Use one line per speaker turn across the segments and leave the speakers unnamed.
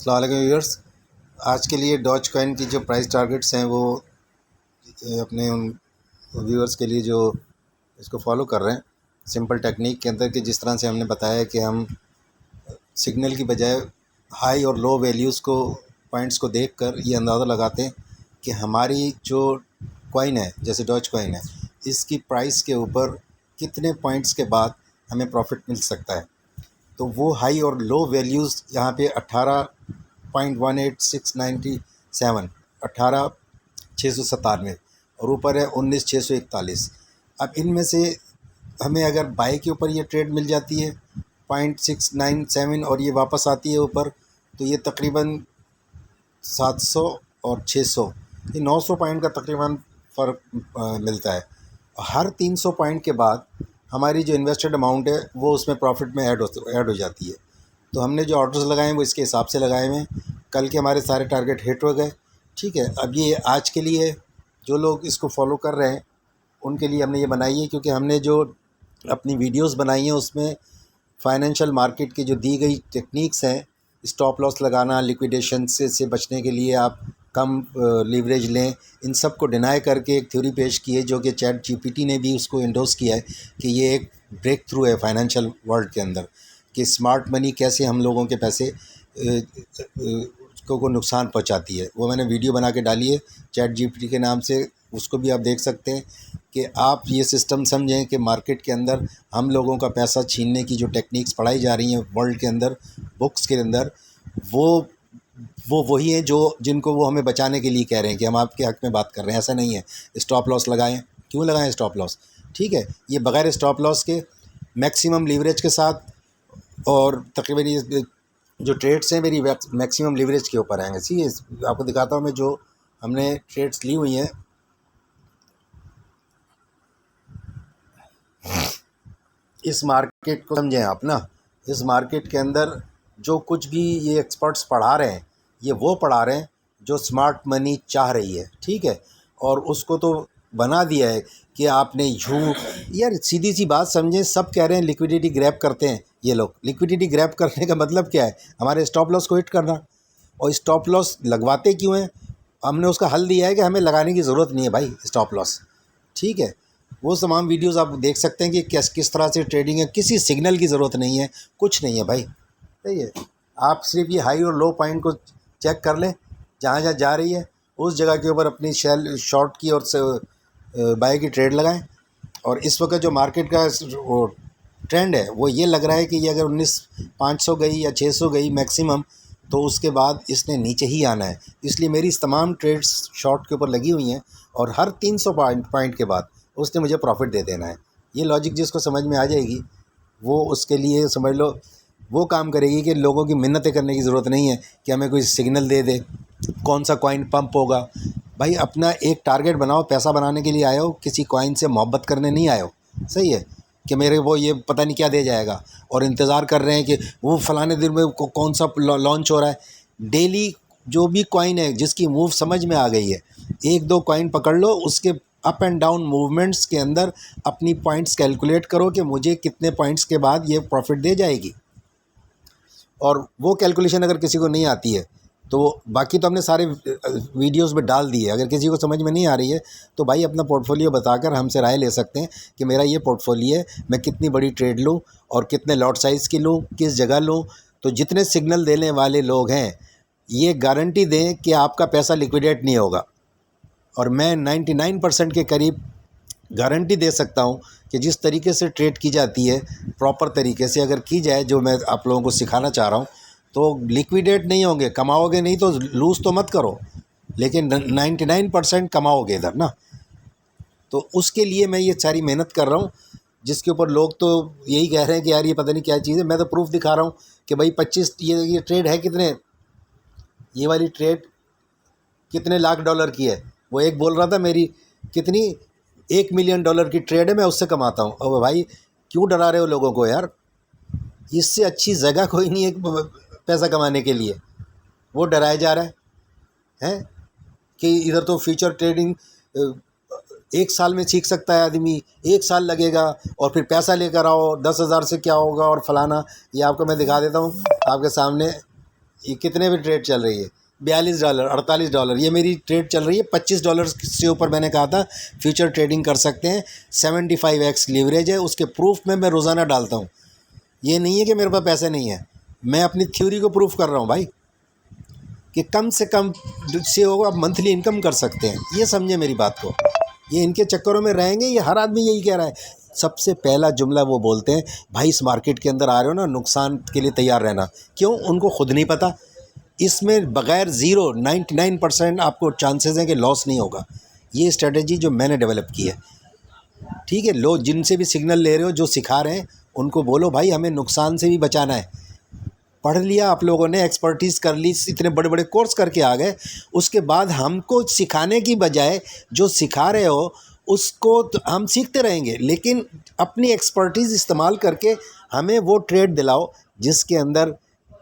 अस्सलाम वालेकुम व्यूअर्स। आज के लिए डॉज कॉइन की जो प्राइस टारगेट्स हैं वो अपने उन व्यूअर्स के लिए जो इसको फॉलो कर रहे हैं सिंपल टेक्निक के अंदर कि जिस तरह से हमने बताया कि हम सिग्नल की बजाय हाई और लो वैल्यूज़ को पॉइंट्स को देखकर ये अंदाज़ा लगाते हैं कि हमारी जो कॉइन है जैसे डॉज कॉइन है इसकी प्राइस के ऊपर कितने पॉइंट्स के बाद हमें प्रॉफिट मिल सकता है। तो वो हाई और लो वैल्यूज़ यहाँ पे 18.18697 18,697 और ऊपर है 19,641। अब इनमें से हमें अगर बाई के ऊपर ये ट्रेड मिल जाती है 0.697 और ये वापस आती है ऊपर, तो ये तकरीबन 700 और 600 ये 900 पॉइंट का तकरीबन फ़र्क मिलता है। हर 300 पॉइंट के बाद हमारी जो इन्वेस्टेड अमाउंट है वो उसमें प्रॉफिट में ऐड हो जाती है। तो हमने जो ऑर्डर्स लगाए हैं वो इसके हिसाब से लगाए हुए हैं। कल के हमारे सारे टारगेट हिट हो गए। ठीक है, अब ये आज के लिए जो लोग इसको फॉलो कर रहे हैं उनके लिए हमने ये बनाई है, क्योंकि हमने जो अपनी वीडियोस बनाई हैं उसमें फाइनेंशियल मार्केट की जो दी गई टेक्निक्स हैं, स्टॉप लॉस लगाना, लिक्विडेशन से बचने के लिए आप कम लीवरेज लें, इन सब को डिनाई करके एक थ्योरी पेश की है जो कि चैट जीपीटी ने भी उसको एंडोर्स किया है कि ये एक ब्रेक थ्रू है फाइनेंशियल वर्ल्ड के अंदर कि स्मार्ट मनी कैसे हम लोगों के पैसे को नुकसान पहुंचाती है। वो मैंने वीडियो बना के डाली है चैट जीपीटी के नाम से, उसको भी आप देख सकते हैं कि आप ये सिस्टम समझें कि मार्केट के अंदर हम लोगों का पैसा छीनने की जो टेक्निक्स पढ़ाई जा रही हैं वर्ल्ड के अंदर बुक्स के अंदर, वो वही है जो जिनको वो हमें बचाने के लिए कह रहे हैं कि हम आपके हक़ में बात कर रहे हैं। ऐसा नहीं है। स्टॉप लॉस लगाएं। क्यों लगाएं स्टॉप लॉस? ठीक है, ये बगैर स्टॉप लॉस के मैक्सिमम लीवरेज के साथ और तकरीबन ये जो ट्रेड्स हैं मेरी मैक्सिमम लीवरेज के ऊपर आएंगे। सी आपको दिखाता हूँ मैं जो हमने ट्रेड्स ली हुई हैं। इस मार्केट को समझें आप ना, इस मार्केट के अंदर जो कुछ भी ये एक्सपर्ट्स पढ़ा रहे हैं ये वो पढ़ा रहे हैं जो स्मार्ट मनी चाह रही है। ठीक है, और उसको तो बना दिया है कि आपने यार सीधी सी बात समझें, सब कह रहे हैं लिक्विडिटी ग्रैब करते हैं ये लोग। लिक्विडिटी ग्रैब करने का मतलब क्या है? हमारे स्टॉप लॉस को हिट करना। और स्टॉप लॉस लगवाते क्यों हैं? हमने उसका हल दिया है कि हमें लगाने की ज़रूरत नहीं है भाई स्टॉप लॉस। ठीक है, वो तमाम वीडियोस आप देख सकते हैं कि किस तरह से ट्रेडिंग है। किसी सिग्नल की ज़रूरत नहीं है, कुछ नहीं है भाई। सही है, आप सिर्फ ये हाई और लो पॉइंट को चेक कर लें, जहाँ जहाँ जा रही है उस जगह के ऊपर अपनी शेल शॉर्ट की और बाय की ट्रेड लगाएं। और इस वक्त जो मार्केट का वो ट्रेंड है वो ये लग रहा है कि ये अगर 19,500 गई या 600 गई मैक्सिमम, तो उसके बाद इसने नीचे ही आना है। इसलिए मेरी इस तमाम ट्रेड्स शॉर्ट के ऊपर लगी हुई हैं और हर 300 पॉइंट के बाद उसने मुझे प्रॉफिट दे देना है। ये लॉजिक जिसको समझ में आ जाएगी वो उसके लिए समझ लो वो काम करेगी कि लोगों की मिन्नतें करने की ज़रूरत नहीं है कि हमें कोई सिग्नल दे दे कौन सा कॉइन पंप होगा। भाई अपना एक टारगेट बनाओ, पैसा बनाने के लिए आए हो, किसी कॉइन से मोहब्बत करने नहीं आए हो। सही है कि मेरे वो ये पता नहीं क्या दे जाएगा और इंतज़ार कर रहे हैं कि वो फ़लाने दिन में कौन सा लॉन्च हो रहा है। डेली जो भी कॉइन है जिसकी मूव समझ में आ गई है, एक दो कॉइन पकड़ लो, उसके अप एंड डाउन मूवमेंट्स के अंदर अपनी पॉइंट्स कैलकुलेट करो कि मुझे कितने पॉइंट्स के बाद ये प्रॉफिट दे जाएगी। और वो कैलकुलेशन अगर किसी को नहीं आती है तो बाकी तो हमने सारे वीडियोस में डाल दिए। अगर किसी को समझ में नहीं आ रही है तो भाई अपना पोर्टफोलियो बताकर हमसे राय ले सकते हैं कि मेरा ये पोर्टफोलियो है, मैं कितनी बड़ी ट्रेड लूँ और कितने लॉट साइज़ की लूँ, किस जगह लूँ। तो जितने सिग्नल देने वाले लोग हैं ये गारंटी दें कि आपका पैसा लिक्विडेट नहीं होगा। और मैं 99% के करीब गारंटी दे सकता हूँ कि जिस तरीके से ट्रेड की जाती है प्रॉपर तरीके से अगर की जाए, जो मैं आप लोगों को सिखाना चाह रहा हूँ, तो लिक्विडेट नहीं होंगे। कमाओगे नहीं तो लूज़ तो मत करो, लेकिन 99% कमाओगे इधर ना। तो उसके लिए मैं ये सारी मेहनत कर रहा हूँ, जिसके ऊपर लोग तो यही कह रहे हैं कि यार ये पता नहीं क्या चीज़ है। मैं तो प्रूफ दिखा रहा हूँ कि भाई 25 ये ट्रेड है कितने, ये वाली ट्रेड कितने लाख डॉलर की है। वो एक बोल रहा था मेरी कितनी $1 मिलियन की ट्रेड है, मैं उससे कमाता हूँ। अब भाई क्यों डरा रहे हो लोगों को यार? इससे अच्छी जगह कोई नहीं है पैसा कमाने के लिए। वो डराया जा रहा है कि इधर तो फ्यूचर ट्रेडिंग 1 साल में सीख सकता है आदमी, 1 साल लगेगा और फिर पैसा लेकर आओ 10,000 से क्या होगा और फलाना। ये आपको मैं दिखा देता हूँ आपके सामने। ये कितने पे ट्रेड चल रही है? $42, $48। ये मेरी ट्रेड चल रही है $25 से ऊपर। मैंने कहा था फ्यूचर ट्रेडिंग कर सकते हैं। 75x लीवरेज है, उसके प्रूफ में मैं रोज़ाना डालता हूँ। ये नहीं है कि मेरे पास पैसे नहीं है, मैं अपनी थ्योरी को प्रूफ कर रहा हूँ भाई, कि कम से कम से होगा आप मंथली इनकम कर सकते हैं। ये समझे मेरी बात को। ये इनके चक्करों में रहेंगे, ये हर आदमी यही कह रहा है। सबसे पहला जुमला वो बोलते हैं, भाई इस मार्केट के अंदर आ रहे हो ना, नुकसान के लिए तैयार रहना। क्यों? उनको खुद नहीं पता। इसमें बग़ैर 99% आपको चांसेस हैं कि लॉस नहीं होगा। ये स्ट्रेटजी जो मैंने डेवलप की है, ठीक है। लोग जिनसे भी सिग्नल ले रहे हो, जो सिखा रहे हैं, उनको बोलो भाई हमें नुकसान से भी बचाना है। पढ़ लिया आप लोगों ने, एक्सपर्टीज़ कर ली, इतने बड़े बड़े कोर्स करके आ गए, उसके बाद हमको सिखाने की बजाय जो सिखा रहे हो उसको तो हम सीखते रहेंगे, लेकिन अपनी एक्सपर्टीज़ इस्तेमाल करके हमें वो ट्रेड दिलाओ जिसके अंदर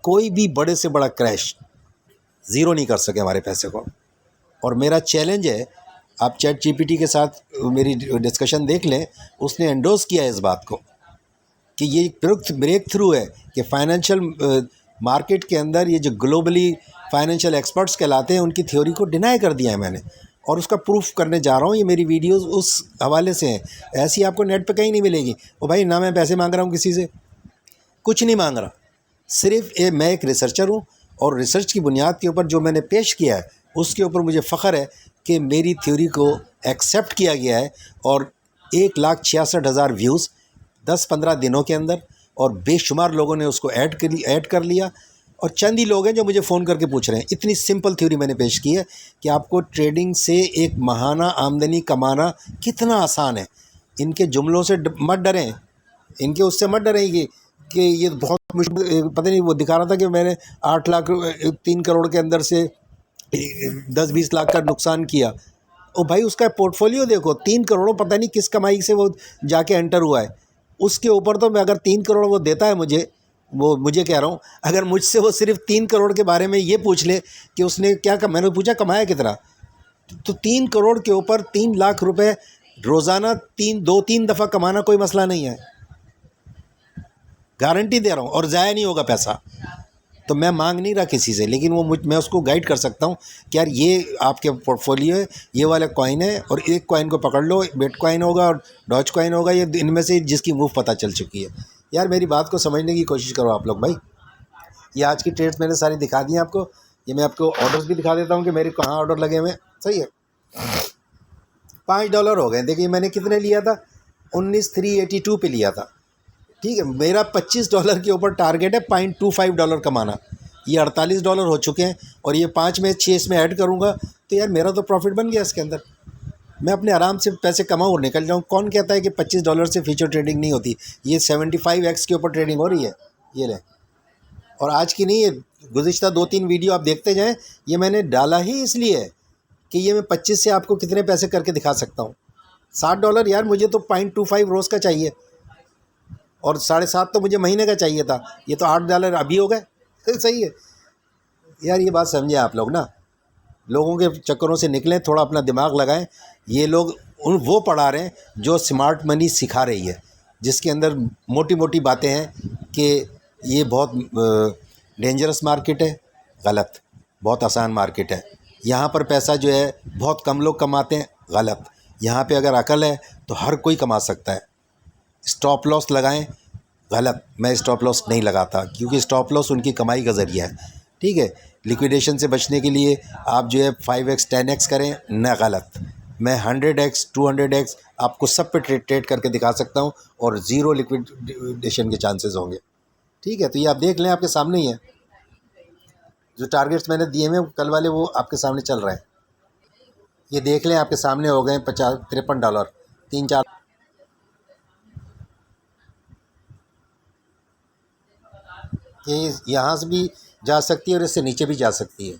कोई भी बड़े से बड़ा क्रैश ज़ीरो नहीं कर सके हमारे पैसे को। और मेरा चैलेंज है, आप चैट जीपीटी के साथ मेरी डिस्कशन देख लें, उसने एंडोर्स किया है इस बात को कि ये ब्रेक थ्रू है कि फाइनेंशियल मार्केट के अंदर ये जो ग्लोबली फाइनेंशियल एक्सपर्ट्स कहलाते हैं, उनकी थ्योरी को डिनाई कर दिया है मैंने, और उसका प्रूफ करने जा रहा हूँ। ये मेरी वीडियोस उस हवाले से हैं, ऐसी आपको नेट पे कहीं नहीं मिलेगी। ओ भाई, ना मैं पैसे मांग रहा हूँ किसी से, कुछ नहीं मांग रहा, सिर्फ मैं एक रिसर्चर हूँ, और रिसर्च की बुनियाद के ऊपर जो मैंने पेश किया है उसके ऊपर मुझे फ़ख्र है कि मेरी थ्योरी को एक्सेप्ट किया गया है। और 1,66,000 व्यूज़ 10-15 दिनों के अंदर, और बेशुमार लोगों ने उसको ऐड कर लिया। और चंद ही लोग हैं जो मुझे फ़ोन करके पूछ रहे हैं। इतनी सिंपल थ्योरी मैंने पेश की है कि आपको ट्रेडिंग से एक माहाना आमदनी कमाना कितना आसान है। इनके जुमलों से मत डरें, इनके उससे मत डरें कि ये बहुत मुश्किल। पता नहीं, वो दिखा रहा था कि मैंने 8 लाख 3 करोड़ के अंदर से 10-20 लाख का नुकसान किया। ओ भाई, उसका पोर्टफोलियो देखो, 3 करोड़ पता नहीं किस कमाई से वो जाके एंटर हुआ है। उसके ऊपर तो मैं, अगर 3 करोड़ वो देता है मुझे कह रहा हूँ, अगर मुझसे वो सिर्फ 3 करोड़ के बारे में ये पूछ ले कि उसने क्या मैंने पूछा कमाया कितना, तो 3 करोड़ के ऊपर 3 लाख रुपए रोज़ाना 2-3 दफ़ा कमाना कोई मसला नहीं है, गारंटी दे रहा हूँ। और ज़ाया नहीं होगा पैसा। तो मैं मांग नहीं रहा किसी से, लेकिन मैं उसको गाइड कर सकता हूँ कि यार ये आपके पोर्टफोलियो है, ये वाला कॉइन है, और एक कॉइन को पकड़ लो, बिटकॉइन होगा और डॉज कॉइन होगा, ये इनमें से जिसकी मूव पता चल चुकी है। यार मेरी बात को समझने की कोशिश करो आप लोग भाई। ये आज की ट्रेड्स मैंने सारी दिखा दी हैं आपको। ये मैं आपको ऑर्डर्स भी दिखा देता हूँ कि मेरे कहाँ ऑर्डर लगे हुए हैं। सही है, $5 हो गए। देखिए मैंने कितने लिया था, 19,382 पे लिया था, ठीक है। मेरा $25 के ऊपर टारगेट है $0.25 कमाना। ये $48 हो चुके हैं, और ये 5 में 6 इसमें ऐड करूँगा तो यार मेरा तो प्रॉफिट बन गया इसके अंदर। मैं अपने आराम से पैसे कमाऊँ और निकल जाऊँ। कौन कहता है कि $25 से फ्यूचर ट्रेडिंग नहीं होती? ये 75x के ऊपर ट्रेडिंग हो रही है, ये ले। और आज की नहीं है, गुज़िश्ता 2-3 वीडियो आप देखते जाएँ। ये मैंने डाला ही इसलिए है कि ये मैं 25 से आपको कितने पैसे करके दिखा सकता हूँ। $60 यार, मुझे तो 0.25 रोज़ का चाहिए, और 7.5 तो मुझे महीने का चाहिए था। ये तो $8 अभी हो गए। सही है यार, ये बात समझे आप लोग ना। लोगों के चक्करों से निकलें, थोड़ा अपना दिमाग लगाएं। ये लोग वो पढ़ा रहे हैं जो स्मार्ट मनी सिखा रही है, जिसके अंदर मोटी मोटी बातें हैं कि ये बहुत डेंजरस मार्केट है। गलत। बहुत आसान मार्केट है, यहाँ पर पैसा जो है बहुत कम लोग कमाते हैं। गलत। यहाँ पे अगर अकल है तो हर कोई कमा सकता है। स्टॉप लॉस लगाएं। गलत। मैं स्टॉप लॉस नहीं लगाता, क्योंकि स्टॉप लॉस उनकी कमाई का ज़रिया है, ठीक है। लिक्विडेशन से बचने के लिए आप जो है 5x 10x करें न। गलत। मैं 100x 200x आपको सब पे ट्रेड करके दिखा सकता हूँ, और ज़ीरो लिक्विडेशन के चांसेस होंगे, ठीक है। तो ये आप देख लें, आपके सामने ही है। जो टारगेट्स मैंने दिए हैं कल वाले, वो आपके सामने चल रहे हैं। ये देख लें, आपके सामने हो गए $53, 3-4। ये यहाँ से भी जा सकती है और इससे नीचे भी जा सकती है।